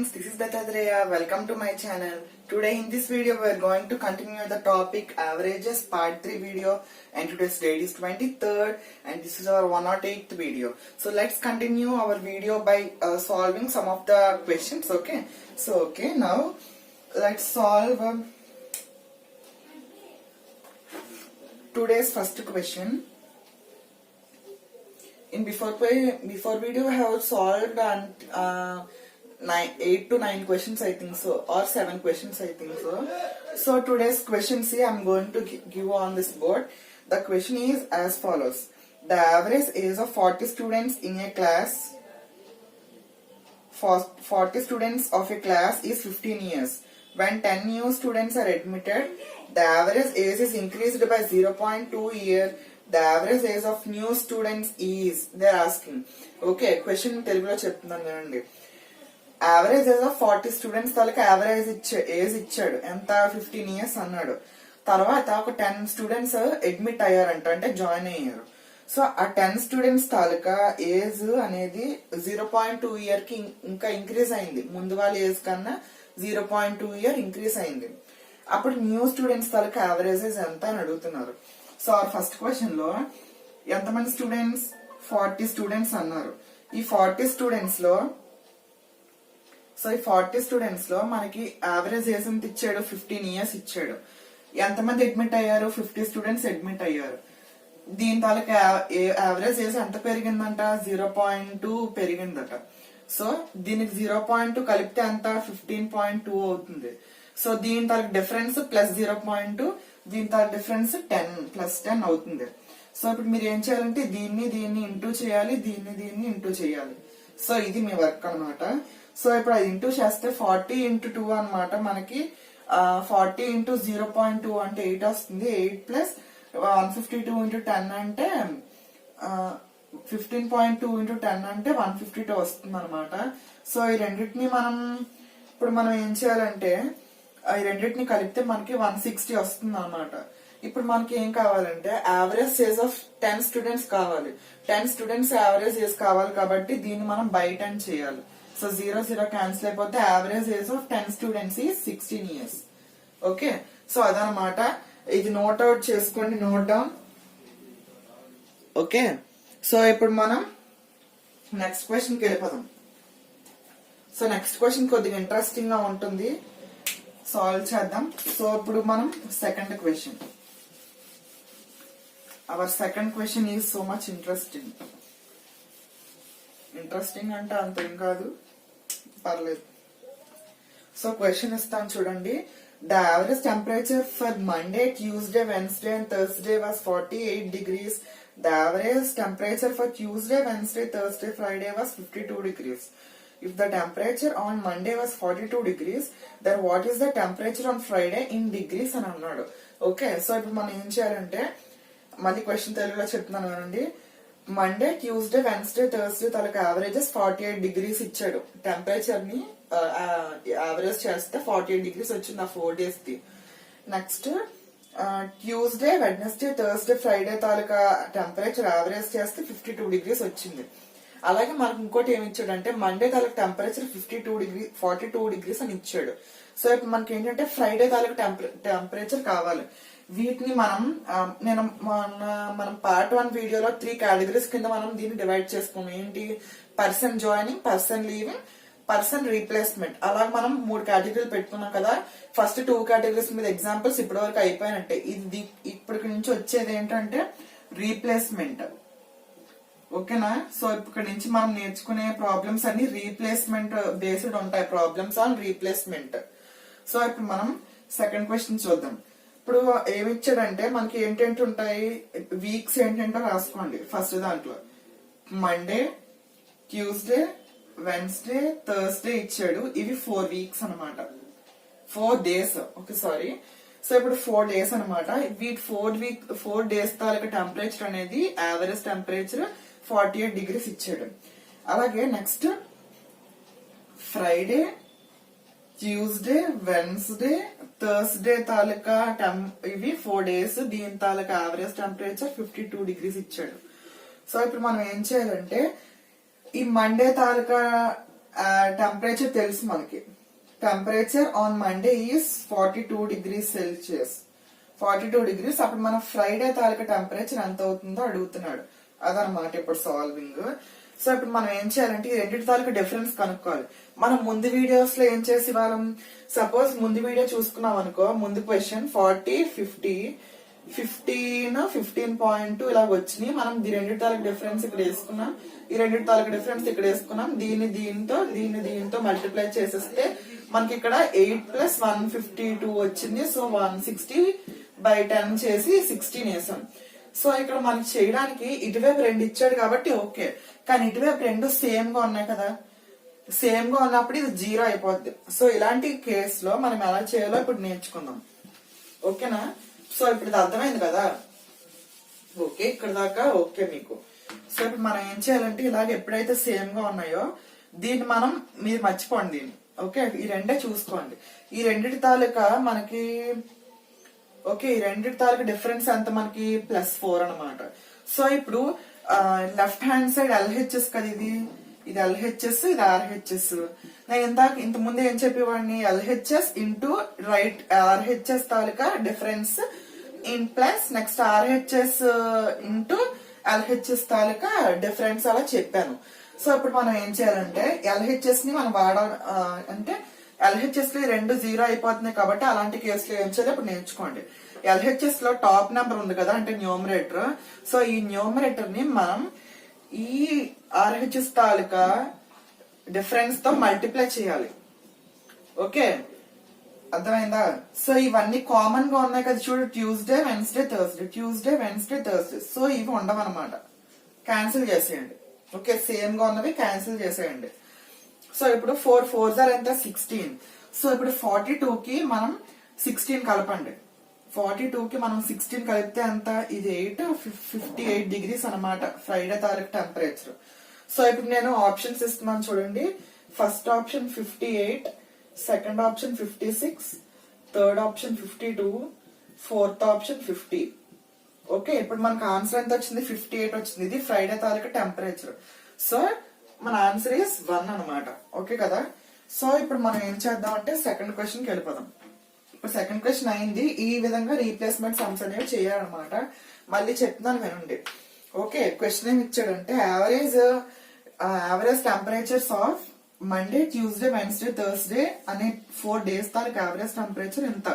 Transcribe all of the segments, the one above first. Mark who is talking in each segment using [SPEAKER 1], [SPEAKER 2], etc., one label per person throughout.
[SPEAKER 1] friends, this is Dattadreya. Welcome to my channel. Today in this video we are going to continue the topic averages part 3 video, and today's date is 23rd and this is our 108th video. So let's continue our video by solving some of the questions. Okay, now let's solve today's first question. In before video I have solved 8 to 9 questions I think so, or 7 questions I think so. So today's question, see, I'm going to give on this board. The question is as follows. The average age of 40 students in a class, 40 students of a class is 15 years. When 10 new students are admitted, the average age is increased by 0.2 year. The average age of new students is, they are asking. Okay, question తెలుగులో చెప్తున్నాను వినండి. Average age of 40 students తాలూకు average age ఇచ్చాడు, ఎంత 15 years అన్నాడు. తర్వాత ఒక 10 students admit అయ్యారంట, అంటే జాయిన్ అయ్యారు. సో ఆ 10 స్టూడెంట్స్ తాలూకా ఏజ్ అనేది 0.2 ఇయర్ కి ఇంకా ఇంక్రీజ్ అయింది. ముందు వాళ్ళ ఏజ్ కన్నా 0.2 ఇయర్ ఇంక్రీజ్ అయింది. అప్పుడు న్యూ స్టూడెంట్స్ తాలూకా యావరేజ్ ఏజ్ ఎంత అని అడుగుతున్నారు. సో ఆ ఫస్ట్ క్వశ్చన్ లో ఎంతమంది స్టూడెంట్స్, 40 స్టూడెంట్స్ అన్నారు. ఈ 40 స్టూడెంట్స్ లో మనకి యావరేజ్ ఏజ్ ఎంత ఇచ్చాడు, 15 ఇయర్స్ ఇచ్చాడు. ఎంతమంది అడ్మిట్ అయ్యారు, 50 స్టూడెంట్స్ అడ్మిట్ అయ్యారు. దీని తాలూకా యావరేజ్ ఏజ్ ఎంత పెరిగిందంట, 0.2 పెరిగిందట. సో దీనికి 0.2 కలిపితే ఎంత, 15.2 అవుతుంది. సో దీని తాలూకు డిఫరెన్స్ ప్లస్ 0.2, దీని తాలూకు డిఫరెన్స్ 10 ప్లస్ 10 అవుతుంది. సో ఇప్పుడు మీరు ఏం చేయాలంటే దీన్ని ఇంటూ చేయాలి, దీన్ని ఇంటూ చేయాలి. సో ఇది మీ వర్క్ అన్నమాట. సో ఇప్పుడు అది ఇంటూ చేస్తే 40 ఇంటూ 2 అనమాట. మనకి 40 ఇంటూ 0.2 అంటే 8 వస్తుంది. 8 ప్లస్ 152 ఇంటూ 10 అంటే 15.2 ఇంటూ 10 అంటే 152 వస్తుంది అనమాట. సో ఈ రెండింటిని మనం ఏం చేయాలంటే ఈ రెండింటిని కలిపితే మనకి 160 వస్తుంది అనమాట. ఇప్పుడు మనకి ఏం కావాలంటే యావరేజ్ ఏజ్ ఆఫ్ 10 స్టూడెంట్స్ కావాలి. 10 స్టూడెంట్స్ యావరేజ్ ఏజ్ కావాలి కాబట్టి దీన్ని మనం బై 10 చేయాలి. సో 0 క్యాన్సిల్ అయిపోతే యావరేజ్ ఏజ్ ఆఫ్ 10 స్టూడెంట్స్ ఈ 16 ఇయర్స్. ఓకే, సో అదనమాట. ఇది నోట్ అవుట్ చేసుకోండి, నోట్ డౌన్. ఓకే, సో ఇప్పుడు మనం నెక్స్ట్ క్వశ్చన్ కి వెళ్ళిపోదాం. సో నెక్స్ట్ క్వశ్చన్ కొద్దిగా ఇంట్రెస్టింగ్ గా ఉంటుంది, సాల్వ్ చేద్దాం. సో ఇప్పుడు మనం second question. Our second question is so much interesting అంటే అంత ఏం కాదు, పర్లేదు. సో క్వశ్చన్ ఇస్తాను చూడండి. The average temperature for Monday, Tuesday, Wednesday and Thursday was 48 degrees. The average temperature for Tuesday, Wednesday, Thursday, Friday was 52 degrees. If the temperature on Monday was 42 degrees, then what is the temperature on Friday in degrees అని అన్నాడు. Okay, so ఇప్పుడు మనం ఏం చేయాలంటే మళ్ళీ question తెలుగులో చెప్తున్నాను అండి. మండే, ట్యూస్డే, వెన్స్డే, థర్స్డే తాలూకు యావరేజెస్ 48 degrees ఇచ్చాడు. టెంపరేచర్ ని యావరేజ్ చేస్తే 48 degrees వచ్చింది ఆ 4 days కి. Next Tuesday, Wednesday, Thursday, Friday తాలూకా టెంపరేచర్ యావరేజ్ చేస్తే 52 degrees వచ్చింది. అలాగే మనకు ఇంకోటి ఏమి ఇచ్చాడంటే మండే తాలూకు టెంపరేచర్ 42 degrees అని ఇచ్చాడు. సో ఇప్పుడు మనకి ఏంటంటే ఫ్రైడే తాలూకు టెంపరేచర్ కావాలి. వీటిని మనం పార్ట్ 1 వీడియోలో 3 కేటగిరీస్ కింద మనం దీన్ని డివైడ్ చేసుకున్నాం. ఏంటి, person joining, person leaving, person replacement. అలాగే మనం 3 కేటగిరీలు పెట్టుకున్నాం కదా. ఫస్ట్ 2 కేటగిరీస్ మీద ఎగ్జాంపుల్స్ ఇప్పటి వరకు అయిపోయినట్టే. ఇది ఇప్పటి నుంచి వచ్చేది ఏంటంటే రీప్లేస్మెంట్. ఓకేనా, సో ఇక్కడ నుంచి మనం నేర్చుకునే ప్రాబ్లమ్స్ అన్ని రీప్లేస్మెంట్ బేస్డ్ ఉంటాయి, ప్రాబ్లమ్స్ ఆన్ రీప్లేస్మెంట్. సో ఇప్పుడు మనం సెకండ్ క్వశ్చన్ చూద్దాం. ఇప్పుడు ఏమి ఇచ్చాడంటే మనకి ఏంటంటే ఉంటాయి, వీక్స్ ఏంటంటే రాసుకోండి. ఫస్ట్ దాంట్లో మండే, ట్యూస్డే, వెన్స్డే, థర్స్డే ఇచ్చాడు. ఇవి 4 weeks అనమాట, 4 days. Okay, sorry. సో ఇప్పుడు 4 days అనమాట. వీటి 4 days తాలూకా టెంపరేచర్ అనేది యావరేజ్ టెంపరేచర్ 48 degrees ఇచ్చాడు. అలాగే next Friday, Tuesday, Wednesday, Thursday తాలూకా ఇవి 4 days. దీని తాలూకా యావరేజ్ టెంపరేచర్ 52 degrees ఇచ్చాడు. సో ఇప్పుడు మనం ఏం చేయాలంటే ఈ మండే తాలూకా టెంపరేచర్ తెలుసు మనకి. Temperature on Monday is 42 degrees Celsius. 42 degrees. అప్పుడు మన ఫ్రైడే తాలూకా టెంపరేచర్ ఎంత అవుతుందో అడుగుతున్నాడు. అదనమాట ఇప్పుడు సాల్వింగ్. సో ఇప్పుడు మనం ఏం చేయాలంటే ఈ రెండింటి తాలూకా డిఫరెన్స్ కనుక్కోవాలి. మనం ముందు వీడియోస్ లో ఏం చేసి వాళ్ళం, సపోజ్ ముందు వీడియో చూసుకున్నాం అనుకో, ముందు క్వశ్చన్ 40, 50, 15.2 ఇలా వచ్చినాయి. మనం ఈ రెండింటి తాలూకా డిఫరెన్స్ ఇక్కడ వేసుకున్నాం, ఈ రెండింటి తాలూకా డిఫరెన్స్ ఇక్కడ వేసుకున్నాం. దీన్ని దీంతో మల్టిప్లై చేసేస్తే మనకి ఇక్కడ 8 + 152 వచ్చింది. సో 160/10 చేసి 16 వేసాం. సో ఇక్కడ మనకి చేయడానికి ఇటువైపు 2 ఇచ్చాడు కాబట్టి ఓకే, కానీ ఇటువైపు 2 సేమ్ గా ఉన్నాయి కదా. సేమ్ గా ఉన్నప్పుడు ఇది 0 అయిపోద్ది. సో ఇలాంటి కేసులో మనం ఎలా చేయాలో ఇప్పుడు నేర్చుకుందాం. ఓకేనా? సో ఇప్పుడు ఇది అర్థమైంది కదా. ఓకే, ఇక్కడ దాకా ఓకే మీకు. సో ఇప్పుడు మనం ఏం చేయాలంటే ఇలాగ ఎప్పుడైతే సేమ్ గా ఉన్నాయో దీన్ని మనం, మీరు మర్చిపోండి దీన్ని. ఓకే, ఈ రెండే చూసుకోండి. ఈ రెండిటి తాలూకా మనకి ఓకే, ఈ రెండిటి తాలూకా డిఫరెన్స్ ఎంత మనకి +4 అనమాట. సో ఇప్పుడు లెఫ్ట్ హ్యాండ్ సైడ్ LHS కదా, ఇది LHS, ఇది RHS. నేను ఇంత ముందు ఏం చెప్పేవాడిని, LHS into right RHS taluka difference in plus next RHS into LHS taluka difference అలా చెప్పాను. సో ఇప్పుడు మనం ఏం చేయాలంటే LHS ని మనం అంటే LHS లో 2 0 అయిపోతున్నాయి కాబట్టి అలాంటి కేసులో ఏం చేయాలి ఇప్పుడు నేర్చుకోండి. LHS లో టాప్ నెంబర్ ఉంది కదా, అంటే న్యూమరేటర్. సో ఈ న్యూమరేటర్ ని మనం ఈ RHS తాలూకా డిఫరెన్స్ తో మల్టిప్లై చేయాలి. ఓకే, అర్థమైందా? సో ఇవన్నీ కామన్ గా ఉన్నాయి కదా, చూడు, ట్యూస్డే వెన్స్డే థర్స్డే. సో ఇవి ఉండవన్నమాట, క్యాన్సిల్ చేసేయండి. ఓకే, సేమ్ గా ఉన్నవి క్యాన్సిల్ చేసేయండి. సో ఇప్పుడు 4 4s ఎంత 16. సో ఇప్పుడు 42 కి మనం 16 కలపండి. 42 కి మనం 16 కలిపితే ఎంత, ఇది 58 degrees అనమాట ఫ్రైడే తారీఖు టెంపరేచర్. సో ఇప్పుడు నేను ఆప్షన్స్ ఇస్తున్నాను చూడండి. First option 58, second option 56, third option 52, fourth option 50. Okay, ఇప్పుడు మనకు ఆన్సర్ ఎంత వచ్చింది, 58 వచ్చింది. ఇది ఫ్రైడే తారీఖు టెంపరేచర్. సో మన ఆన్సర్ ఈస్ 1 అనమాట. ఓకే కదా. సో ఇప్పుడు మనం ఏం చేద్దాం అంటే సెకండ్ క్వశ్చన్ కి వెళ్ళిపోదాం. ఇప్పుడు సెకండ్ క్వశ్చన్ అయింది. ఈ విధంగా రీప్లేస్మెంట్ సమ్స్ అనేవి చేయాలన్నమాట. మళ్ళీ చెప్తున్నాను వినండి. ఓకే, క్వశ్చన్ ఏమి ఇచ్చాడంటే average temperatures of Monday, Tuesday, Wednesday, Thursday అనే 4 days తాలూకు యావరేజ్ టెంపరేచర్ ఎంత,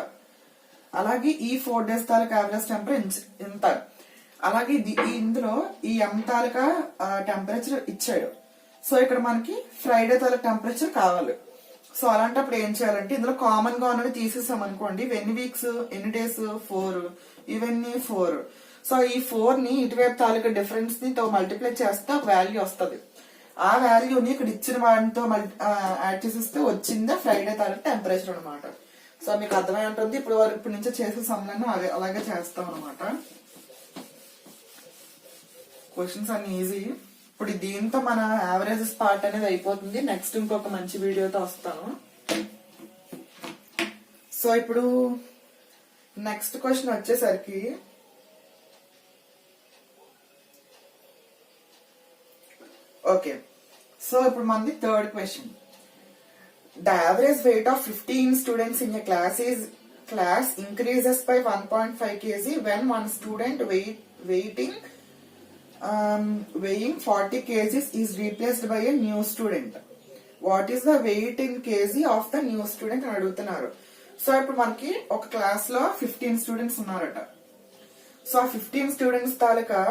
[SPEAKER 1] అలాగే ఈ 4 days తాలూకు యావరేజ్ టెంపరేచర్ ఎంత, అలాగే ఇందులో ఈ M తాలూకా టెంపరేచర్ ఇచ్చాడు. సో ఇక్కడ మనకి ఫ్రైడే తాలూకు టెంపరేచర్ కావాలి. సో అలాంటప్పుడు ఏం చేయాలంటే ఇందులో కామన్ గా ఉన్నవి తీసేసాం అనుకోండి. ఎన్ని వీక్స్, ఎన్ని డేస్, 4, ఇవన్నీ 4. సో ఈ 4 ని ఇటువైపు తాలూకా డిఫరెన్స్ ని తో మల్టిప్లై చేస్తే ఒక వాల్యూ వస్తుంది. ఆ వాల్యూని ఇక్కడ ఇచ్చిన వాటితో యాడ్ చేసిస్తే వచ్చిందే ఫ్రైడే తాలూకా టెంపరేచర్ అనమాట. సో మీకు అర్థమై ఉంటుంది. ఇప్పుడు నుంచి చేసే సమయంలో అలాగే చేస్తాం అనమాట. క్వశ్చన్స్ అన్ని ఈజీ. ఇప్పుడు దీంతో మన యావరేజెస్ పార్ట్ అనేది అయిపోతుంది. నెక్స్ట్ ఇంకొక మంచి వీడియోతో వస్తాను. సో ఇప్పుడు నెక్స్ట్ క్వశ్చన్ వచ్చేసరికి ఓకే, సో ఇప్పుడు మనది third question. The average weight of 15 students in a class increases by 1.5 kg when one student weighing 40 kg is replaced by a new student. What is the weight in kg of the new student అని అడుగుతున్నారు. So ఇప్పుడు మనకి ఒక class లో 15 students ఉన్నారట. So ఆ 15 students తాలూకా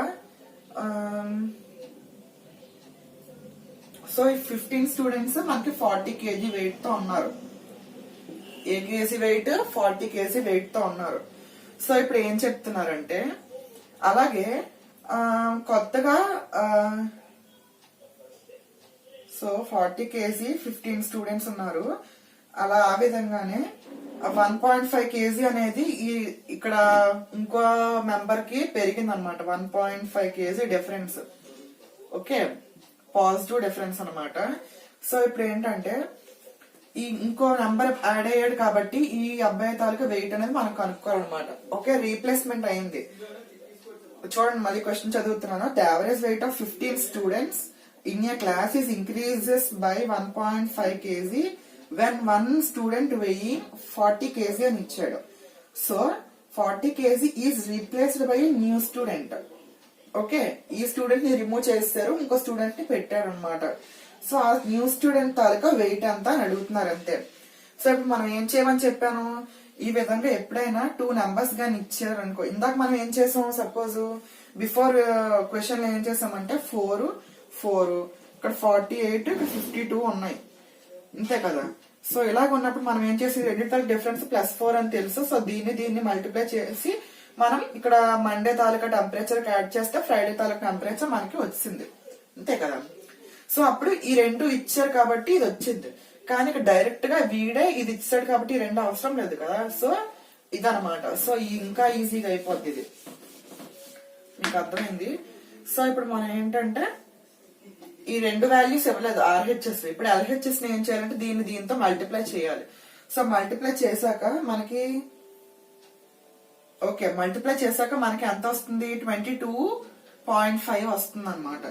[SPEAKER 1] so ఈ 15 students మనకి 40 kg వెయిట్ తో ఉన్నారు. ఏ కేజీ వెయిట్, 40 kg వెయిట్ తో ఉన్నారు. సో ఇప్పుడు ఏం చెప్తున్నారంటే అలాగే కొత్తగా సో 40 kg 15 students ఉన్నారు. అలా ఆ విధంగానే 1.5 kg అనేది ఇక్కడ ఇంకో మెంబర్ కి పెరిగింది అనమాట. 1.5 kg difference. Okay, positive difference అనమాట. సో ఇప్పుడు ఏంటంటే ఈ ఇంకో నెంబర్ యాడ్ అయ్యాడు కాబట్టి ఈ అబ్బాయి తాలూకా వెయిట్ అనేది మనం కనుక్కోవాలన్నమాట. ఓకే, రీప్లేస్మెంట్ అయింది. చూడండి, మళ్ళీ క్వశ్చన్ చదువుతున్నాను. The average weight of 15 students in a class is increases by 1.5 kg when one student weighing 40 kg అని ఇచ్చాడు. So 40 kg is replaced by new student. Okay, ఈ స్టూడెంట్ ని రిమూవ్ చేస్తారు, ఇంకో స్టూడెంట్ ని పెట్టారు అనమాట. సో ఆ న్యూ స్టూడెంట్ తాలూకా వెయిట్ అంతా అని అడుగుతున్నారు అంతే. సో ఇప్పుడు మనం ఏం చేయమని చెప్పాను, ఈ విధంగా ఎప్పుడైనా 2 నెంబర్స్ గాని ఇచ్చారు అనుకో, ఇందాక మనం ఏం చేసాం, సపోజ్ బిఫోర్ క్వశ్చన్ లో ఏం చేసామంటే 4 ఇక్కడ 48 ఇక్కడ 52 ఉన్నాయి అంతే కదా. సో ఇలాగ ఉన్నప్పుడు మనం ఏం చేసి రెండింటి డిఫరెన్స్ +4 అని తెలుసు. సో దీన్ని మల్టిప్లై చేసి మనం ఇక్కడ మండే తాలూకా టెంపరేచర్ యాడ్ చేస్తే ఫ్రైడే తాలూకా టెంపరేచర్ మనకి వచ్చింది అంతే కదా. సో అప్పుడు ఈ రెండు ఇచ్చారు కాబట్టి ఇది వచ్చింది, కానీ ఇక్కడ డైరెక్ట్ గా వీడే ఇది ఇచ్చాడు కాబట్టి ఈ రెండు అవసరం లేదు కదా. సో ఇదనమాట. సో ఇంకా ఈజీగా అయిపోద్ది, ఇది మీకు అర్థమైంది. సో ఇప్పుడు మనం ఏంటంటే ఈ రెండు వాల్యూస్ ఇవ్వలేదు RHS. ఇప్పుడు LHS ని ఏం చేయాలంటే దీంతో మల్టిప్లై చేయాలి. సో మల్టిప్లై చేశాక మనకి ఎంత వస్తుంది, 22.5 వస్తుంది అనమాట.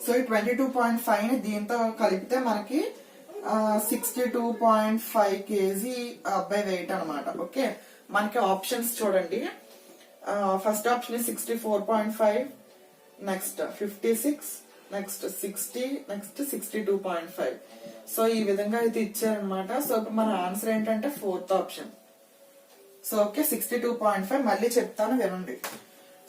[SPEAKER 1] సో ఈ 22.5 ని దీంతో కలిపితే మనకి 62.5 kg అబ్బాయి వెయిట్ అనమాట. ఓకే, మనకి ఆప్షన్స్ చూడండి. First option 64.5, next 56, next 60, next 62.5. So ఈ విధంగా అయితే ఇచ్చారనమాట. సో ఇప్పుడు మన ఆన్సర్ ఏంటంటే 4th ఆప్షన్. సో ఓకే, 62.5 మళ్ళీ చెప్తాను వినండి.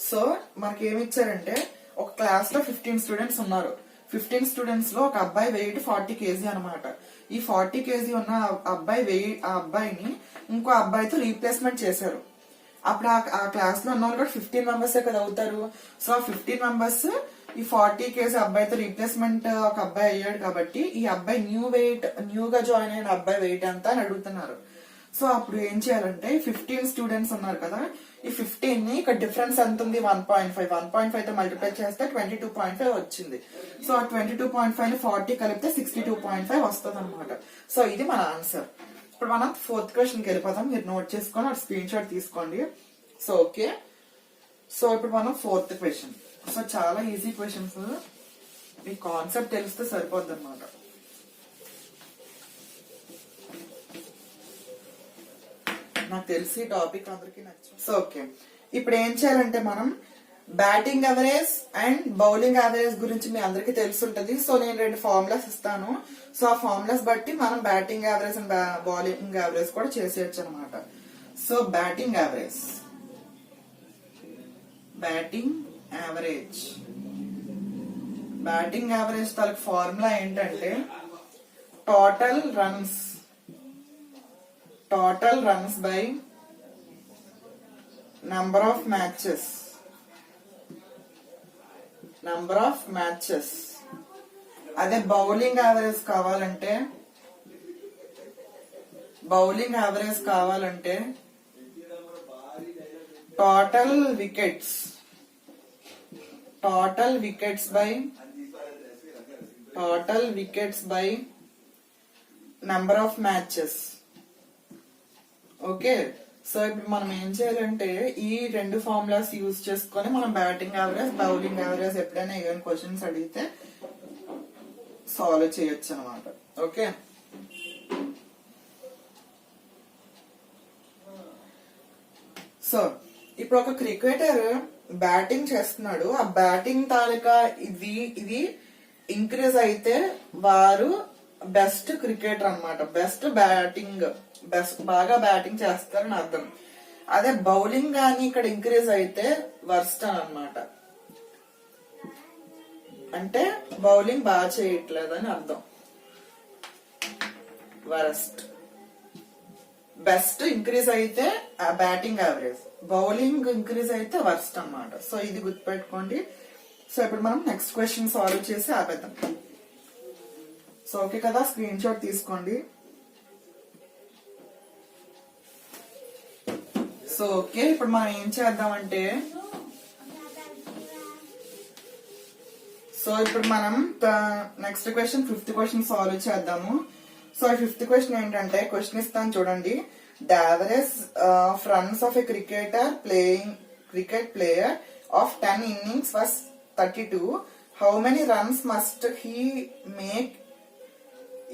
[SPEAKER 1] సో మనకి ఏమి ఇచ్చారంటే ఒక క్లాస్ లో 15 స్టూడెంట్స్ ఉన్నారు. 15 స్టూడెంట్స్ లో ఒక అబ్బాయి వెయిట్ 40 kg అనమాట. ఈ 40 kg ఉన్న అబ్బాయిని ఇంకో అబ్బాయితో రీప్లేస్మెంట్ చేశారు. అప్పుడు ఆ క్లాస్ లో ఉన్న వాళ్ళు కూడా 15 మెంబర్సే కదా అవుతారు. సో 15 మెంబర్స్ ఈ 40 kg అబ్బాయితో రీప్లేస్మెంట్ ఒక అబ్బాయి అయ్యాడు కాబట్టి ఈ అబ్బాయి న్యూగా జాయిన్ అయిన అబ్బాయి వెయిట్ అంతా అని అడుగుతున్నారు. సో అప్పుడు ఏం చేయాలంటే 15 స్టూడెంట్స్ ఉన్నారు కదా, ఈ 15 ని ఇక్కడ డిఫరెన్స్ ఎంత ఉంది, 1.5 తో మల్టిప్లై చేస్తే 22.5 వచ్చింది. సో ఆ 22.5 ని 40 కలిపితే 62.5 వస్తుంది అనమాట. సో ఇది మన ఆన్సర్. ఇప్పుడు మనం 4th క్వశ్చన్ కి వెళ్ళిపోతాం. మీరు నోట్ చేసుకొని స్క్రీన్ షాట్ తీసుకోండి. సో ఓకే, సో ఇప్పుడు మనం 4th క్వశ్చన్. సో చాలా ఈజీ క్వశ్చన్స్, మీ కాన్సెప్ట్ తెలిస్తే సరిపోద్ది అనమాట. నాకు తెలిసి టాపిక్ అందరికి నచ్చింది. సో ఓకే, ఇప్పుడు ఏం చేయాలంటే మనం batting average and bowling average గురించి మీ అందరికి తెలుసుంటది. సో నేను 2 ఫార్ములాస్ ఇస్తాను. సో ఆ ఫార్ములాస్ బట్టి మనం batting average and bowling average కూడా చేసేయచ్చు అనమాట. సో బ్యాటింగ్ యావరేజ్ తనకు ఫార్ములా ఏంటంటే total runs by number of matches. అదే బౌలింగ్ యావరేజ్ కావాలంటే total wickets by number of matches. Okay, so ఇప్పుడు మనం ఏం చేయాలంటే ఈ 2 ఫార్ములాస్ యూజ్ చేసుకొని మనం బ్యాటింగ్ యావరేజ్, బౌలింగ్ యావరేజ్ ఎప్పుడైనా ఏమైనా క్వశ్చన్స్ అడిగితే సాల్వ్ చేయొచ్చు అనమాట. ఓకే, సో ఇప్పుడు ఒక క్రికెటర్ బ్యాటింగ్ చేస్తున్నాడు. ఆ బ్యాటింగ్ తాలూకా ఇది ఇంక్రీజ్ అయితే వారు బెస్ట్ క్రికెటర్ అన్నమాట. బాగా బ్యాటింగ్ చేస్తారని అర్థం. అదే బౌలింగ్ గానీ ఇక్కడ ఇంక్రీజ్ అయితే వర్స్ట్ అన్నమాట, అంటే బౌలింగ్ బాగా చేయట్లేదని అర్థం. వరస్ట్. బెస్ట్ ఇంక్రీజ్ అయితే బ్యాటింగ్ యావరేజ్, బౌలింగ్ ఇంక్రీజ్ అయితే వర్స్ట్ అన్నమాట. సో ఇది గుర్తుపెట్టుకోండి. సో ఇప్పుడు మనం నెక్స్ట్ క్వశ్చన్ సాల్వ్ చేసి ఆపేద్దాం. సో ఓకే కదా, స్క్రీన్ షాట్ తీసుకోండి. సో ఓకే, ఇప్పుడు మనం ఏం చేద్దామంటే next question 5th question solve చేద్దాము. సో 5th క్వశ్చన్ ఏంటంటే, క్వశ్చన్ ఇస్తాను చూడండి. The average of runs of a cricket player of 10 innings was 32. How many runs must he make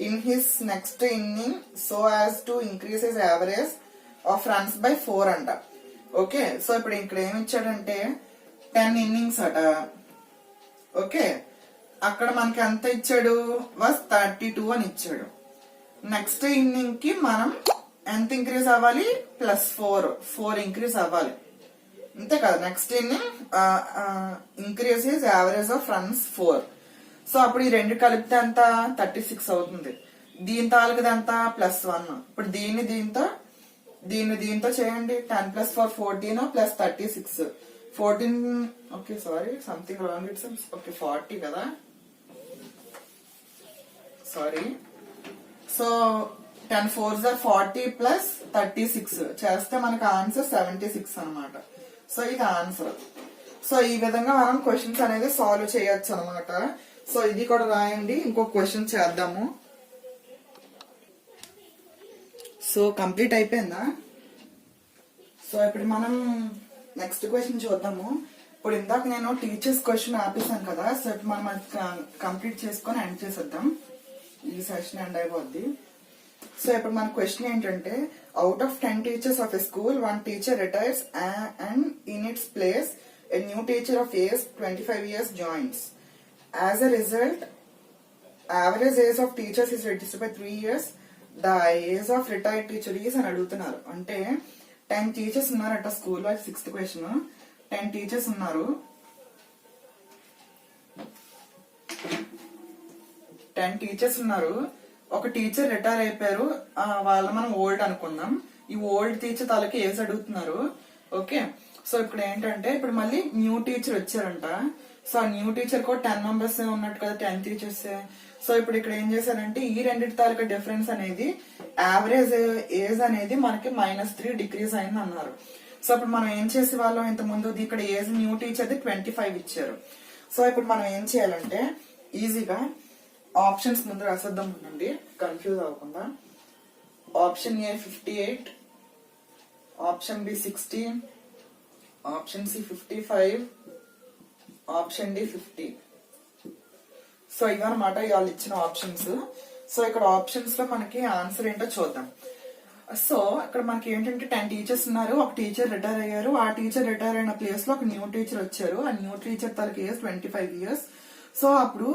[SPEAKER 1] in his next inning so as to increase his average of runs by 4 అంట. Okay, so ఇప్పుడు ఇక్కడ ఏమి ఇచ్చాడంటే 10 innings అట. Okay, అక్కడ మనకి ఎంత ఇచ్చాడు వాస్ 32 అని ఇచ్చాడు. నెక్స్ట్ ఇన్నింగ్ కి మనం ఎంత ఇంక్రీజ్ అవ్వాలి, +4 ఇంక్రీజ్ అవ్వాలి, అంతే కదా. Next inning increase his average of runs 4. So అప్పుడు ఈ రెండు కలిపితే ఎంత 36 అవుతుంది. దీని తాలూకుది ఎంత +1. ఇప్పుడు దీన్ని దీంతో చేయండి. 10 + 4 14 + 36 14. Okay, sorry, something wrong. It's okay 40 కదా, సారీ. సో 10 4s are 40 + 36 చేస్తే మనకు ఆన్సర్ 76 అనమాట. సో ఇది ఆన్సర్. సో ఈ విధంగా మనం క్వశ్చన్స్ అనేది సాల్వ్ చేయొచ్చు అనమాట. సో ఇది కూడా రాయండి. ఇంకొక క్వశ్చన్ చేద్దాము. సో కంప్లీట్ అయిపోయిందా? సో ఇప్పుడు మనం నెక్స్ట్ క్వశ్చన్ చూద్దాము. ఇప్పుడు ఇందాక నేను టీచర్స్ క్వశ్చన్ ఆపేసాను కదా. సో ఇప్పుడు మనం కంప్లీట్ చేసుకొని ఎండ్ చేసేద్దాం. ఈ సెషన్ ఎండ్ అయిపోద్ది. సో ఇప్పుడు మన క్వశ్చన్ ఏంటంటే, out of 10 teachers of a school, 1 teacher retires and in its place a new teacher of age 25 years joins. As a result, average age of teachers is reduced by 3 years. The age of retired teacher is అని అడుగుతున్నారు. అంటే 10 teachers ఉన్నారట స్కూల్లో. 6th question. 10 teachers ఉన్నారు. 10 teachers ఉన్నారు. ఒక teacher retire అయిపోయారు. వాళ్ళ మనం ఓల్డ్ అనుకుందాం. ఈ ఓల్డ్ టీచర్ తాలూకు ఏజ్ అడుగుతున్నారు. ఓకే, సో ఇప్పుడు ఏంటంటే ఇప్పుడు మళ్ళీ న్యూ టీచర్ వచ్చారంట. సో ఆ న్యూ టీచర్ కూడా 10 members ఉన్నట్టు కదా, 10 teachers. సో ఇప్పుడు ఇక్కడ ఏం చేశారంటే ఈ రెండింటి తాలూకా డిఫరెన్స్ అనేది యావరేజ్ ఏజ్ అనేది మనకి -3 డిగ్రీస్ అయింది అన్నారు. సో ఇప్పుడు మనం ఏం చేసే వాళ్ళం, ఇంత ముందు ఇక్కడ ఏజ్ న్యూ టీచర్ది 25 ఇచ్చారు. సో ఇప్పుడు మనం ఏం చేయాలంటే ఈజీగా ఆప్షన్స్ ముందు రాసేద్దాం ఉండండి, కన్ఫ్యూజ్ అవ్వకుండా. Option A 58, option B 60, option C 55, option D 50. So ఇవన్నమాట వాళ్ళు ఇచ్చిన ఆప్షన్స్. సో ఇక్కడ ఆప్షన్స్ లో మనకి ఆన్సర్ ఏంటో చూద్దాం. సో ఇక్కడ మనకి ఏంటంటే 10 teachers ఉన్నారు. ఒక టీచర్ రిటైర్ అయ్యారు. ఆ టీచర్ రిటైర్ అయిన ప్లేస్ లో ఒక న్యూ టీచర్ వచ్చారు. ఆ న్యూ టీచర్ తనకి ఏజ్ 25 years. సో అప్పుడు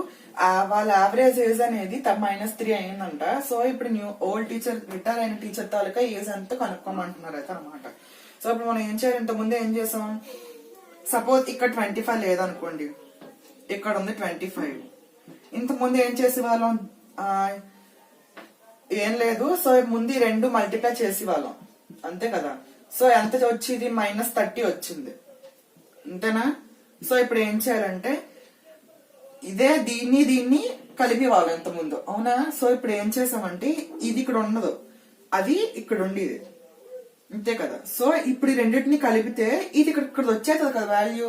[SPEAKER 1] వాళ్ళ యావరేజ్ ఏజ్ అనేది -3 అయిందంట. సో ఇప్పుడు ఓల్డ్ టీచర్ రిటైర్ అయిన టీచర్ తాలూకా ఏజ్ ఎంత కనుక్కోమంటున్నారు అయితే అనమాట. సో ఇప్పుడు మనం ఏం చేయాలి, ఇంత ముందు ఏం చేసాం, సపోజ్ ఇక్కడ 25 లేదనుకోండి, ఇక్కడ ఉంది 25. ఇంత ముందు ఏం చేసే వాళ్ళం, ఏం లేదు. సో ముందు ఈ రెండు మల్టిప్లై చేసే వాళ్ళం, అంతే కదా. సో ఎంత వచ్చింది, -30 వచ్చింది, అంతేనా. సో ఇప్పుడు ఏం చేయాలంటే ఇదే దీన్ని కలిపి వాళ్ళు ఎంత ముందు, అవునా. సో ఇప్పుడు ఏం చేసామంటే ఇది ఇక్కడ ఉండదు, అది ఇక్కడ ఉండేది, అంతే కదా. సో ఇప్పుడు ఈ రెండింటిని కలిపితే ఇది ఇక్కడ వచ్చేది కదా వాల్యూ.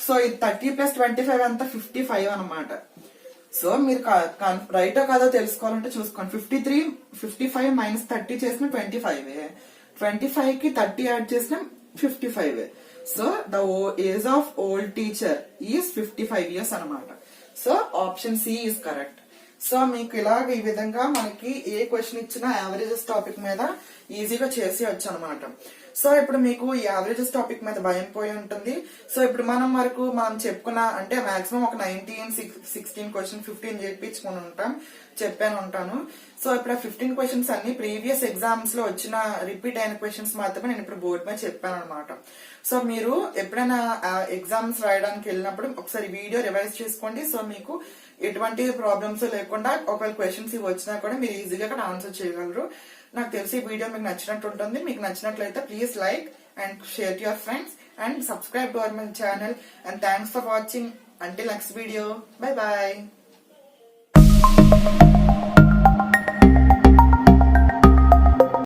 [SPEAKER 1] సో ఇది 30 + 25 అంతా 55 అనమాట. సో మీరు రైటో కాదో తెలుసుకోవాలంటే చూసుకోండి. 55 - 30 చేసిన 25, 25 కి 30 యాడ్ చేసిన 55. So the age of old teacher is 55 years అనమాట. So option C is correct. So మీకు ఇలాగ ఈ విధంగా మనకి ఏ క్వశ్చన్ ఇచ్చినా యావరేజెస్ టాపిక్ మీద ఈజీగా చేసేయచ్చు అనమాట. సో ఇప్పుడు మీకు ఈ యావరేజెస్ టాపిక్ మీద భయం పోయి ఉంటుంది. సో ఇప్పుడు మనం చెప్పుకున్న అంటే మాక్సిమం ఒక 19, 16 క్వశ్చన్ 15 చేయించుకుని చెప్పాను ఉంటాను. సో ఇప్పుడు ఆ 15 క్వశ్చన్స్ అన్ని ప్రీవియస్ ఎగ్జామ్స్ లో వచ్చిన రిపీట్ అయిన క్వశ్చన్స్ మాత్రమే నేను ఇప్పుడు బోర్డు మీద చెప్పాను అనమాట. సో మీరు ఎప్పుడైనా ఎగ్జామ్స్ రాయడానికి వెళ్ళినప్పుడు ఒకసారి వీడియో రివైజ్ చేసుకోండి. సో మీకు ఎటువంటి ప్రాబ్లమ్స్ లేకుండా ఒకవేళ క్వశ్చన్స్ ఇవి వచ్చినా కూడా మీరు ఈజీగా అక్కడ ఆన్సర్ చేయగలరు. నాకు తెలిసి ఈ వీడియో మీకు నచ్చినట్టు ఉంటుంది. మీకు నచ్చినట్లయితే please like and share to your friends and subscribe to our my channel. And thanks for watching. Until next video. Bye bye.